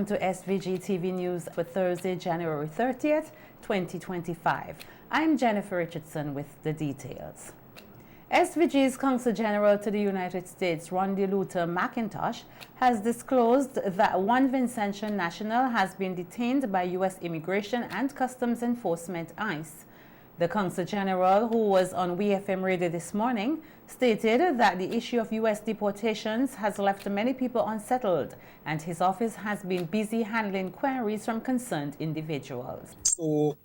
welcome to SVG-TV News for Thursday, January 30th, 2025. I'm Jennifer Richardson with the details. SVG's Consul General to the United States, Randy Luther McIntosh, has disclosed that one Vincentian national has been detained by U.S. Immigration and Customs Enforcement ICE. The Consul General, who was on WFM radio this morning, stated that the issue of U.S. deportations has left many people unsettled, and his office has been busy handling queries from concerned individuals. So,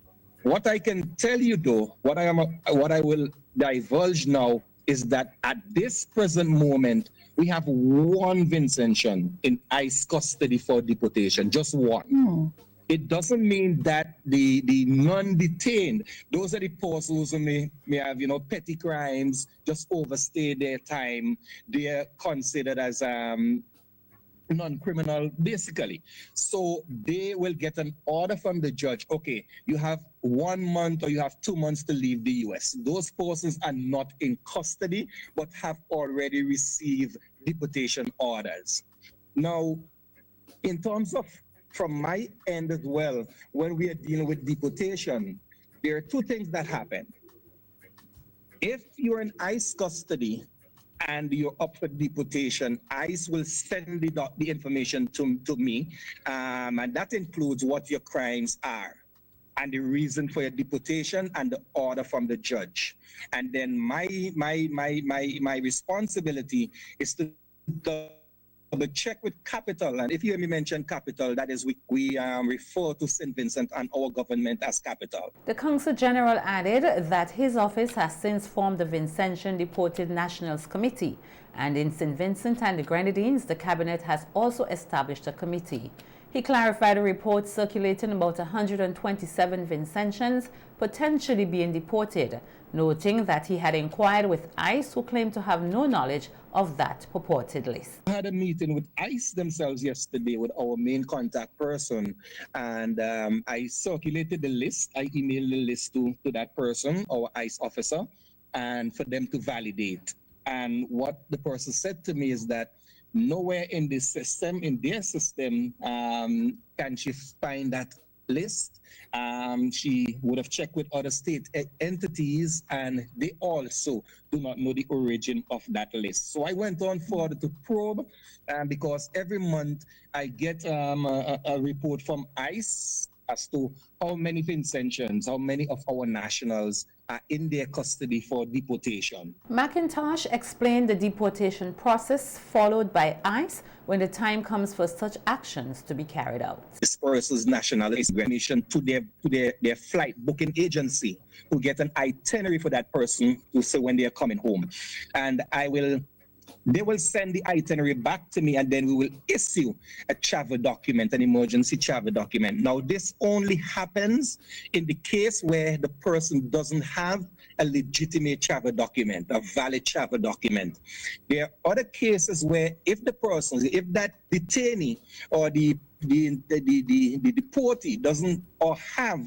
what I can tell you, though, what I will divulge now is that at this present moment, we have one Vincentian in ICE custody for deportation, just one. It doesn't mean that the non-detained, those are the persons who may have, petty crimes, just overstay their time. They are considered as non-criminal, basically. So they will get an order from the judge. Okay, you have 1 month or you have 2 months to leave the U.S. Those persons are not in custody, but have already received deportation orders. Now, in terms of from my end as well, when we are dealing with deportation, there are two things that happen. If you're in ICE custody and you're up for deportation, ICE will send the information to me, and that includes what your crimes are and the reason for your deportation and the order from the judge. And then my responsibility is to check with capital, and if you hear me mention capital, that is we refer to St. Vincent and our government as capital. The Consul General added that his office has since formed the Vincentian Deported Nationals Committee, and in St. Vincent and the Grenadines, the cabinet has also established a committee. He clarified a report circulating about 127 Vincentians potentially being deported, noting that he had inquired with ICE, who claimed to have no knowledge of that purported list. I had a meeting with ICE themselves yesterday with our main contact person, and I circulated the list. I emailed the list to that person, our ICE officer, and for them to validate. And what the person said to me is that nowhere in this system, in their system, can she find that list. She would have checked with other state entities, and they also do not know the origin of that list. So I went on further to probe, because every month I get a report from ICE as to how many Vincentians, how many of our nationals are in their custody for deportation. McIntosh explained the deportation process followed by ICE when the time comes for such actions to be carried out. This person's nationality is information to their flight booking agency to get an itinerary for that person to say when they are coming home. And they will send the itinerary back to me, and then we will issue a travel document, an emergency travel document. Now, this only happens in the case where the person doesn't have a legitimate travel document, a valid travel document. There are other cases where if that detainee or the deportee doesn't or have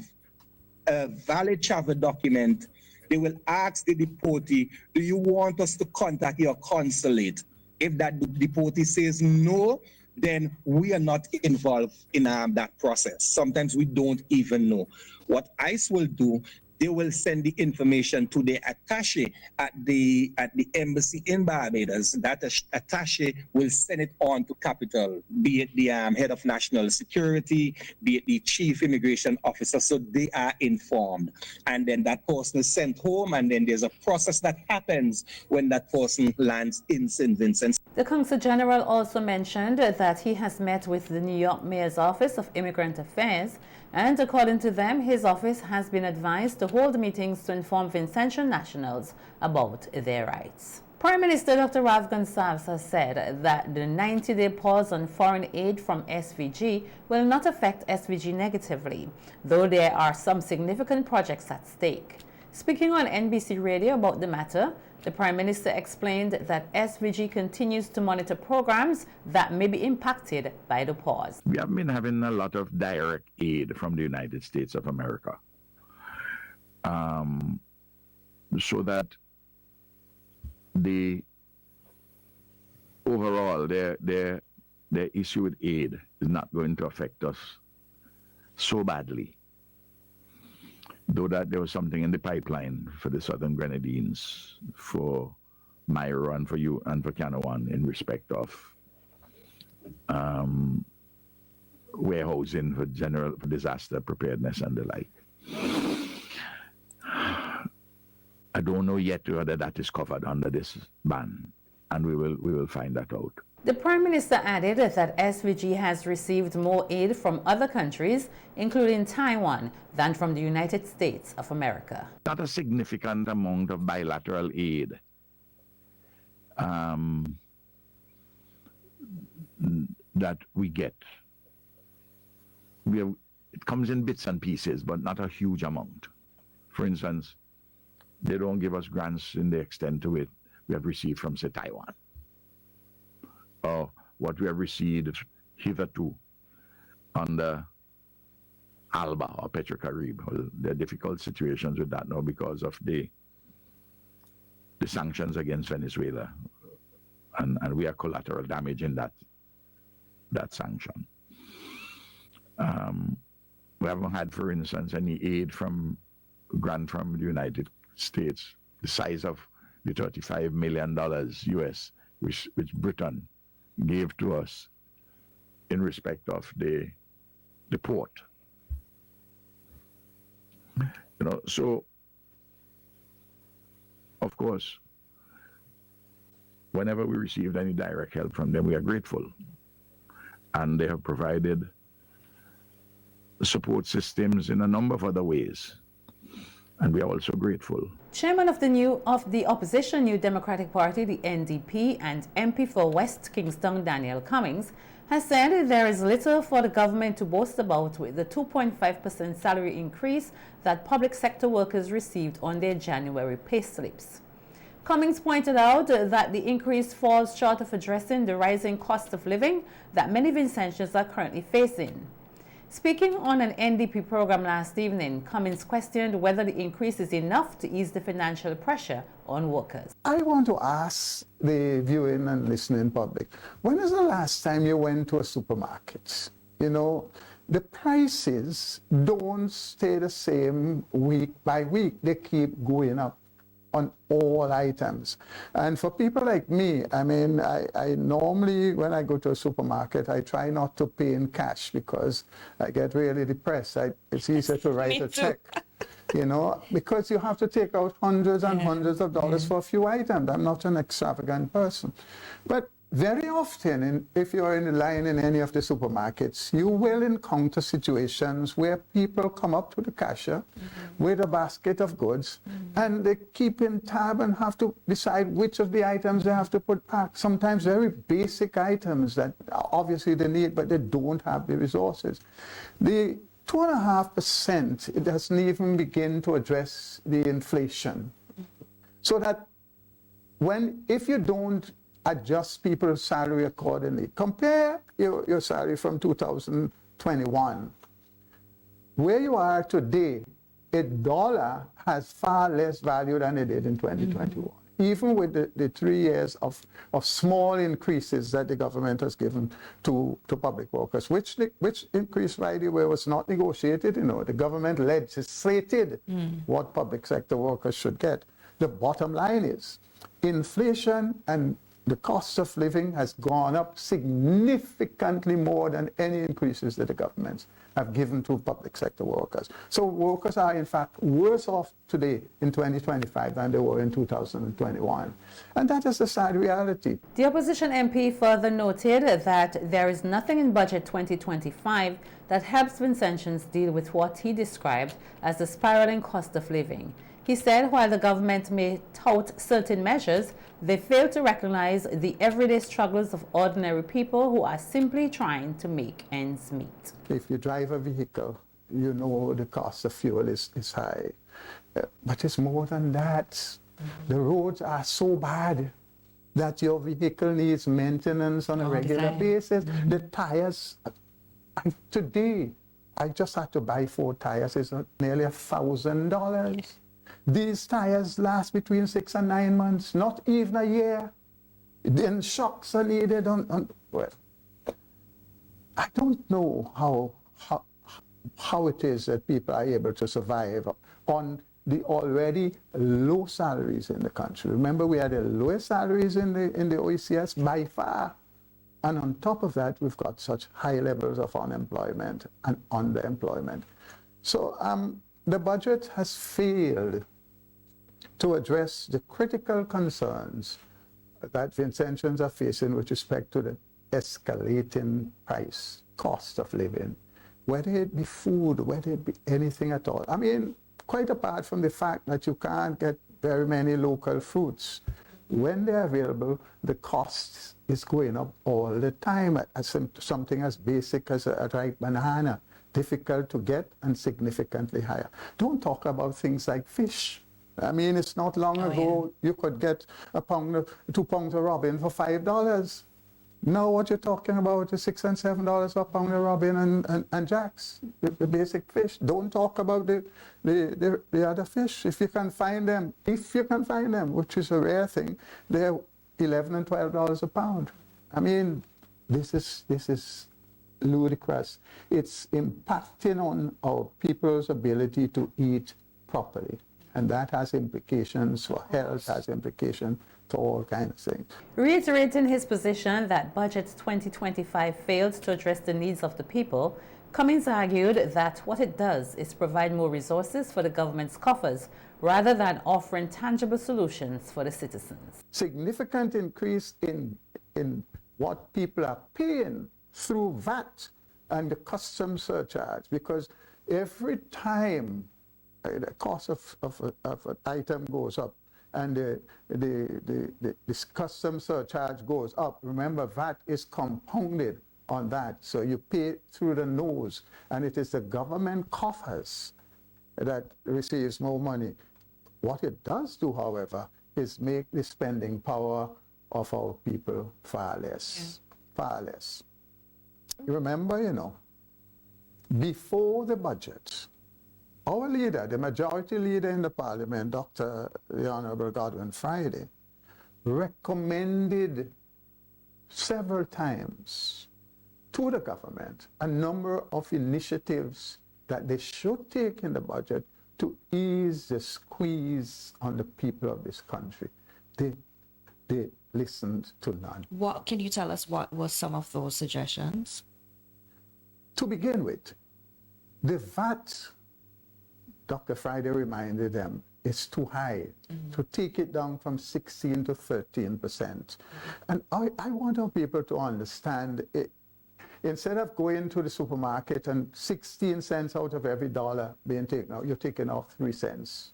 a valid travel document, they will ask the deportee, do you want us to contact your consulate? If that deportee says no, then we are not involved in that process. Sometimes we don't even know. What ICE will do, they will send the information to the attaché at the embassy in Barbados. That attaché will send it on to Capital, be it the head of national security, be it the chief immigration officer, so they are informed. And then that person is sent home, and then there's a process that happens when that person lands in St. Vincent. The Consul General also mentioned that he has met with the New York Mayor's Office of Immigrant Affairs, and according to them, his office has been advised to hold meetings to inform Vincentian nationals about their rights. Prime Minister Dr. Rav Gonsalves has said that the 90-day pause on foreign aid from SVG will not affect SVG negatively, though there are some significant projects at stake. Speaking on NBC Radio about the matter, the Prime Minister explained that SVG continues to monitor programs that may be impacted by the pause. We have been having a lot of direct aid from the United States of America. So that overall, their the issue with aid is not going to affect us so badly. Though that there was something in the pipeline for the Southern Grenadines, for Myro and for you and for Canawan in respect of warehousing for disaster preparedness and the like. I don't know yet whether that is covered under this ban, and we will find that out. The Prime Minister added that SVG has received more aid from other countries, including Taiwan, than from the United States of America. Not a significant amount of bilateral aid that we get. It comes in bits and pieces, but not a huge amount. For instance, they don't give us grants in the extent to it we have received from, say, Taiwan, or what we have received hitherto under ALBA or Petrocarib. Well, there are difficult situations with that now because of the sanctions against Venezuela, and we are collateral damage in that sanction. We haven't had, for instance, any aid grant from the United States, the size of the $35 million US, which Britain gave to us in respect of the port. So of course, whenever we received any direct help from them, we are grateful. And they have provided support systems in a number of other ways. And we are also grateful. Chairman of the opposition New Democratic Party, the NDP, and MP for West Kingston, Daniel Cummings, has said there is little for the government to boast about with the 2.5% salary increase that public sector workers received on their January pay slips. Cummings pointed out that the increase falls short of addressing the rising cost of living that many Vincentians are currently facing. Speaking on an NDP program last evening, Cummings questioned whether the increase is enough to ease the financial pressure on workers. I want to ask the viewing and listening public, when is the last time you went to a supermarket? The prices don't stay the same week by week. They keep going up on all items. And for people like me, I normally, when I go to a supermarket, I try not to pay in cash because I get really depressed. It's easier to write a check, because you have to take out hundreds and hundreds of dollars for a few items. I'm not an extravagant person. But very often, if you're in the line in any of the supermarkets, you will encounter situations where people come up to the cashier with a basket of goods, and they keep in tab and have to decide which of the items they have to put back. Sometimes very basic items that obviously they need, but they don't have the resources. The 2.5%, it doesn't even begin to address the inflation. So that if you don't adjust people's salary accordingly. Compare your salary from 2021. Where you are today, $1 has far less value than it did in 2021. Even with the 3 years of small increases that the government has given to public workers, which increase, by the way, was not negotiated. The government legislated what public sector workers should get. The bottom line is inflation and the cost of living has gone up significantly more than any increases that the governments have given to public sector workers. So workers are, in fact, worse off today in 2025 than they were in 2021. And that is the sad reality. The opposition MP further noted that there is nothing in Budget 2025 that helps Vincentians deal with what he described as the spiraling cost of living. He said while the government may tout certain measures, they fail to recognize the everyday struggles of ordinary people who are simply trying to make ends meet. If you drive a vehicle, you know the cost of fuel is high. But it's more than that. The roads are so bad that your vehicle needs maintenance on a regular basis. The tires, today, I just had to buy 4 tires. It's nearly $1,000. These tires last between 6 and 9 months, not even a year. Then shocks are needed I don't know how it is that people are able to survive on the already low salaries in the country. Remember, we had the lowest salaries in the OECS by far. And on top of that, we've got such high levels of unemployment and underemployment. So the budget has failed to address the critical concerns that Vincentians are facing with respect to the escalating price, cost of living, whether it be food, whether it be anything at all. I mean, quite apart from the fact that you can't get very many local fruits, when they're available, the cost is going up all the time. Something as basic as a ripe banana, difficult to get and significantly higher. Don't talk about things like fish. I mean, it's not long ago you could get 2 pounds of robin for $5. Now what you're talking about is $6 and $7 a pound of robin and jacks, the basic fish. Don't talk about the other fish. If you can find them, which is a rare thing, they're $11 and $12 a pound. I mean, this is ludicrous. It's impacting on our people's ability to eat properly. And that has implications for health, has implications for all kinds of things. Reiterating his position that Budget 2025 failed to address the needs of the people, Cummings argued that what it does is provide more resources for the government's coffers rather than offering tangible solutions for the citizens. Significant increase in what people are paying through VAT and the customs surcharge, because every time the cost of an item goes up and this customs surcharge goes up, remember VAT is compounded on that, so you pay through the nose, and it is the government coffers that receives more money. What it does do, however, is make the spending power of our people far less, far less. You remember, before the budget, our leader, the majority leader in the parliament, the Honorable Godwin Friday, recommended several times to the government a number of initiatives that they should take in the budget to ease the squeeze on the people of this country. They listened to none. What can you tell us? What were some of those suggestions? To begin with, the VAT, Dr. Friday reminded them, is too high, to take it down from 16 to 13%. And I want our people to understand it. Instead of going to the supermarket and 16 cents out of every dollar being taken out, you're taking off 3 cents.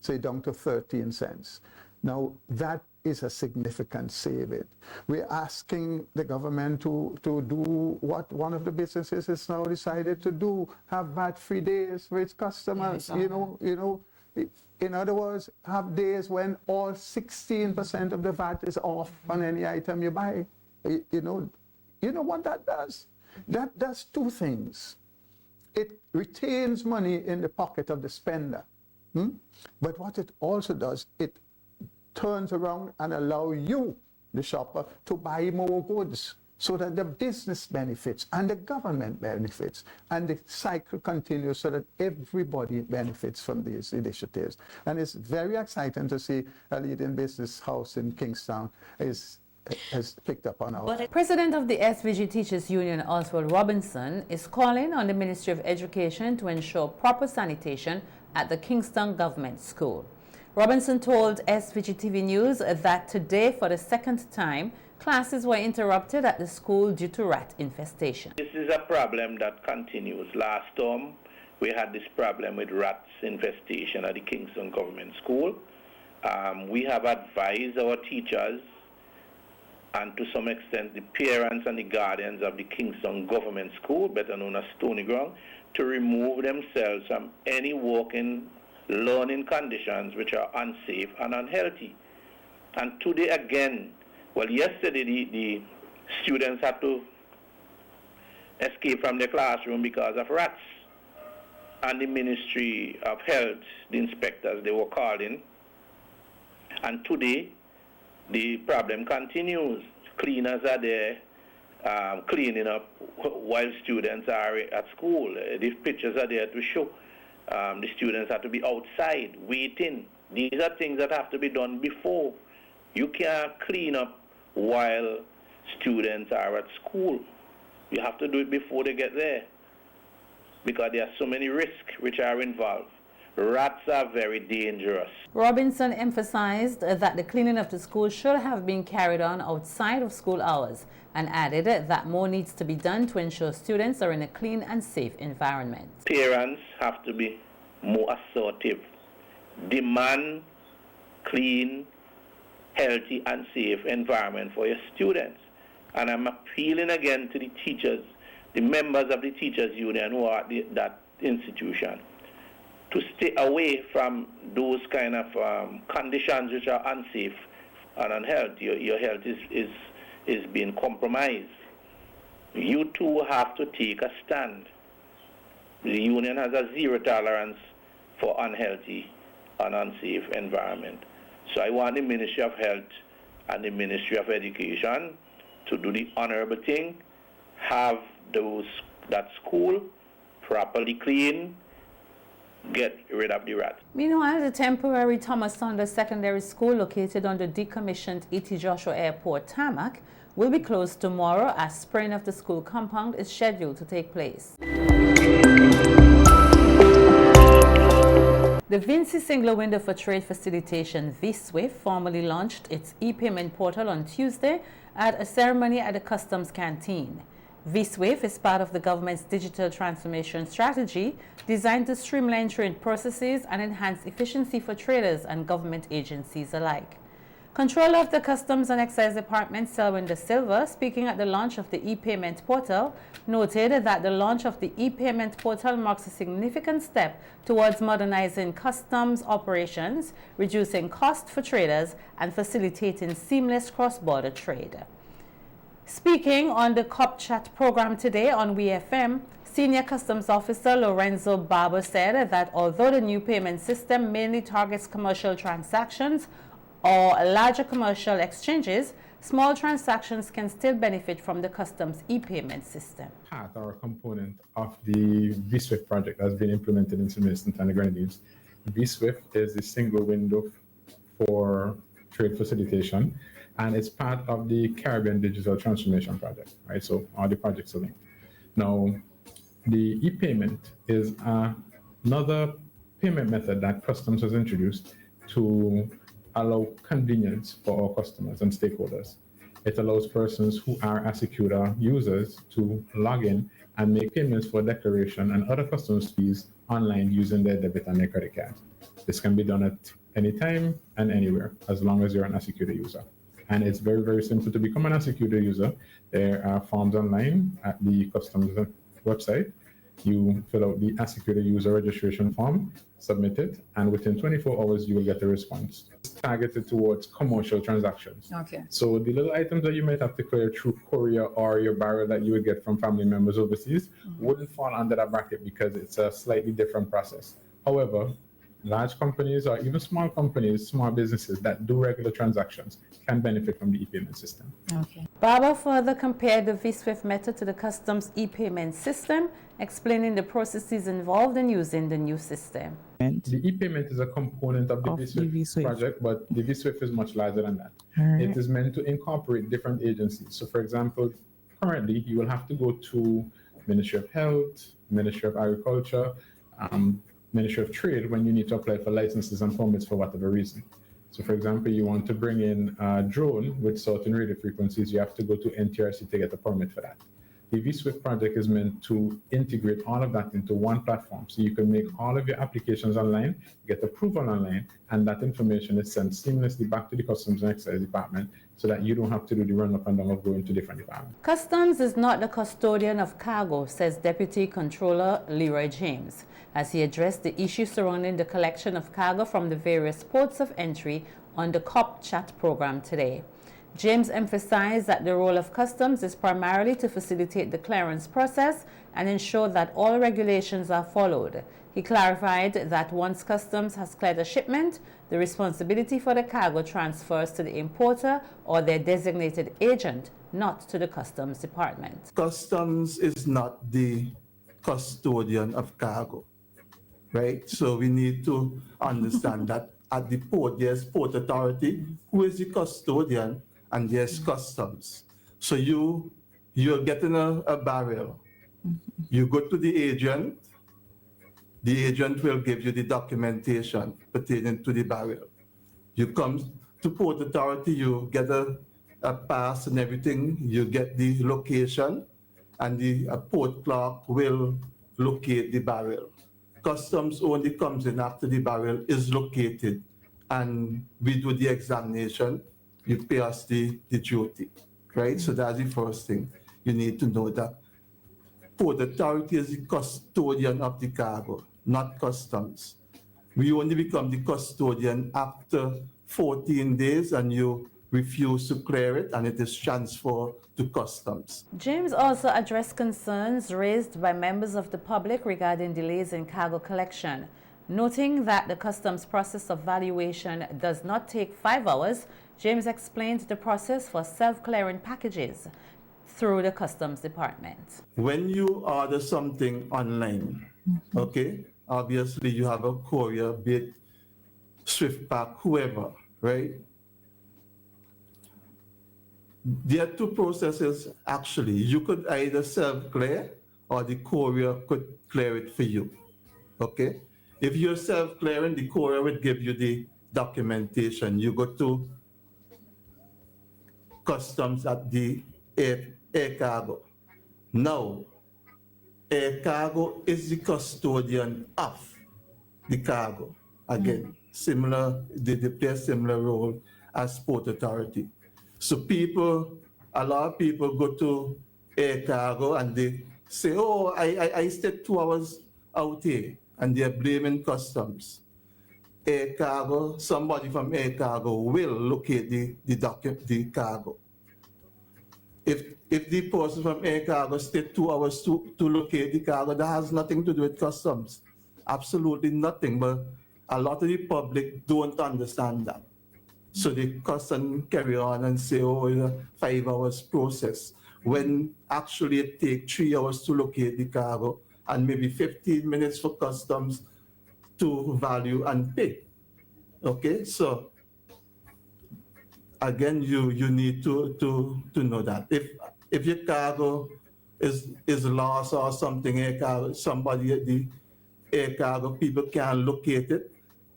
So you're down to 13 cents. Now, that is a significant saving. We're asking the government to do what one of the businesses has now decided to do, have VAT-free days for its customers. In other words, have days when all 16% of the VAT is off on any item you buy. You know what that does? That does two things. It retains money in the pocket of the spender. But what it also does, it turns around and allow you, the shopper, to buy more goods so that the business benefits and the government benefits, and the cycle continues so that everybody benefits from these initiatives. And it's very exciting to see a leading business house in Kingstown has picked up on our... President of the SVG Teachers Union, Oswald Robinson, is calling on the Ministry of Education to ensure proper sanitation at the Kingston Government School. Robinson told SVG-TV News that today, for the second time, classes were interrupted at the school due to rat infestation. This is a problem that continues. Last term, we had this problem with rats infestation at the Kingston Government School. We have advised our teachers and to some extent the parents and the guardians of the Kingston Government School, better known as Stony Ground, to remove themselves from any working learning conditions which are unsafe and unhealthy. And today again, well, yesterday the students had to escape from their classroom because of rats. And the Ministry of Health, the inspectors, they were called in. And today, the problem continues. Cleaners are there, cleaning up while students are at school. These pictures are there to show. The students have to be outside waiting. These are things that have to be done before. You can't clean up while students are at school. You have to do it before they get there, because there are so many risks which are involved. Rats are very dangerous. Robinson emphasized that the cleaning of the school should have been carried on outside of school hours and added that more needs to be done to ensure students are in a clean and safe environment. Parents have to be more assertive. Demand clean, healthy and safe environment for your students. And I'm appealing again to the teachers, the members of the teachers union who are at that institution, to stay away from those kind of conditions which are unsafe and unhealthy. Your health is being compromised. You too have to take a stand. The union has a zero tolerance for unhealthy and unsafe environment. So I want the Ministry of Health and the Ministry of Education to do the honorable thing, have that school properly clean, get rid of the rats. Meanwhile, the temporary Thomas Saunders Secondary School located on the decommissioned E.T. Joshua Airport tarmac will be closed tomorrow as spraying of the school compound is scheduled to take place. The Vinci Single Window for Trade Facilitation, VSWIFT, formally launched its e-payment portal on Tuesday at a ceremony at the Customs Canteen. VSWIFT is part of the government's digital transformation strategy designed to streamline trade processes and enhance efficiency for traders and government agencies alike. Controller of the Customs and Excise Department, Selwyn De Silva, speaking at the launch of the e-payment portal, noted that the launch of the e-payment portal marks a significant step towards modernizing customs operations, reducing costs for traders, and facilitating seamless cross-border trade. Speaking on the COP Chat program today on WeFM, Senior Customs Officer Lorenzo Barber said that although the new payment system mainly targets commercial transactions or larger commercial exchanges, small transactions can still benefit from the customs e-payment system. Part or component of the VSWIFT project has been implemented in St. Vincent and the Grenadines. VSWIFT is the single window for trade facilitation, and it's part of the Caribbean Digital Transformation Project, right? So all the projects are linked. Now, the e-payment is another payment method that Customs has introduced to allow convenience for our customers and stakeholders. It allows persons who are Asecuda users to log in and make payments for declaration and other customs fees online using their debit and their credit card. This can be done at any time and anywhere, as long as you're an Asecuda user. And it's very, very simple to become an Asecuda user. There are forms online at the Customs website. You fill out the Asecuda user registration form, submit it, and within 24 hours, you will get a response. It's targeted towards commercial transactions. Okay. So the little items that you might have to clear through courier or your barrel that you would get from family members overseas wouldn't fall under that bracket because it's a slightly different process. However, large companies or even small companies, small businesses that do regular transactions can benefit from the e-payment system. Okay. Barber further compared the VSWIFT method to the customs e-payment system, explaining the processes involved in using the new system. The e-payment is a component of the VSWIFT project, but the VSWIFT is much larger than that. It is meant to incorporate different agencies. So for example, currently you will have to go to Ministry of Health, Ministry of Agriculture, Ministry of Trade when you need to apply for licenses and permits for whatever reason. So for example, you want to bring in a drone with certain radio frequencies, you have to go to NTRC to get a permit for that. The VSWIFT project is meant to integrate all of that into one platform. So you can make all of your applications online, get approval online, and that information is sent seamlessly back to the Customs and Excise Department so that you don't have to do the run up and down of going to different departments. Customs is not the custodian of cargo, says Deputy Controller Leroy James, as he addressed the issue surrounding the collection of cargo from the various ports of entry on the COP Chat program today. James emphasized that the role of Customs is primarily to facilitate the clearance process and ensure that all regulations are followed. He clarified that once customs has cleared a shipment, the responsibility for the cargo transfers to the importer or their designated agent, not to the customs department. Customs is not the custodian of cargo, right? So we need to understand that at the port, there's Port Authority, who is the custodian, and there's customs. So you're getting a barrel. You go to the agent will give you the documentation pertaining to the barrel. You come to Port Authority, you get a pass and everything, you get the location, and the port clerk will locate the barrel. Customs only comes in after the barrel is located, and we do the examination, you pay us the duty, right? So that's the first thing you need to know, that Port Authority is the custodian of the cargo, not customs. We only become the custodian after 14 days and you refuse to clear it and it is transferred to customs. James also addressed concerns raised by members of the public regarding delays in cargo collection, noting that the customs process of valuation does not take 5 hours. James explained the process for self-clearing packages through the customs department. When you order something online, okay, obviously you have a courier, be it SwiftPack, whoever, right? There are 2 processes actually. You could either self-clear or the courier could clear it for you, okay? If you're self-clearing, the courier would give you the documentation. You go to customs at the air cargo. Now, air cargo is the custodian of the cargo. Again, similar, they play a similar role as Port Authority. So a lot of people go to air cargo and they say, oh, I stayed 2 hours out here, and they're blaming customs. Air cargo, somebody from air cargo will locate the cargo. If the person from air cargo stayed 2 hours to locate the cargo, that has nothing to do with customs. Absolutely nothing, but a lot of the public don't understand that. So they cuss and carry on and say, oh, it's a 5 hours process, when actually it takes 3 hours to locate the cargo and maybe 15 minutes for customs to value and pay. Okay, so again, you need to know that. If your cargo is lost or something, air cargo, somebody at the air cargo, people can't locate it,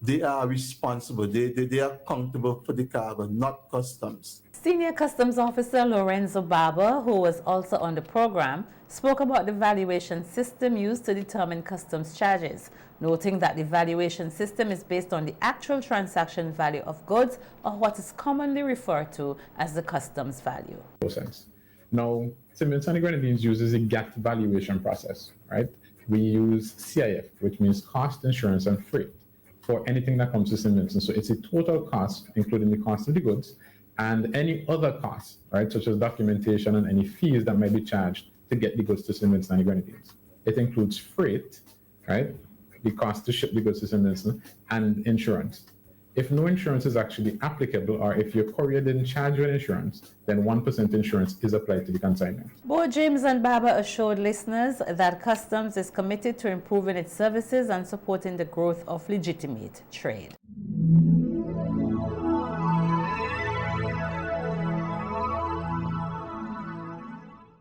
they are responsible. They are accountable for the cargo, not customs. Senior Customs Officer Lorenzo Barber, who was also on the program, spoke about the valuation system used to determine customs charges, noting that the valuation system is based on the actual transaction value of goods, or what is commonly referred to as the customs value. Now, Vincentian Grenadines uses a GAT valuation process, right? We use CIF, which means cost, insurance, and freight, for anything that comes to St. Vincent. So it's a total cost, including the cost of the goods and any other costs, right, such as documentation and any fees that might be charged to get the goods to St. Vincent and the Grenadines. It includes freight, right, the cost to ship the goods to St. Vincent, and insurance. If no insurance is actually applicable, or if your courier didn't charge you an insurance, then 1% insurance is applied to the consignment. Both James and Barber assured listeners that Customs is committed to improving its services and supporting the growth of legitimate trade.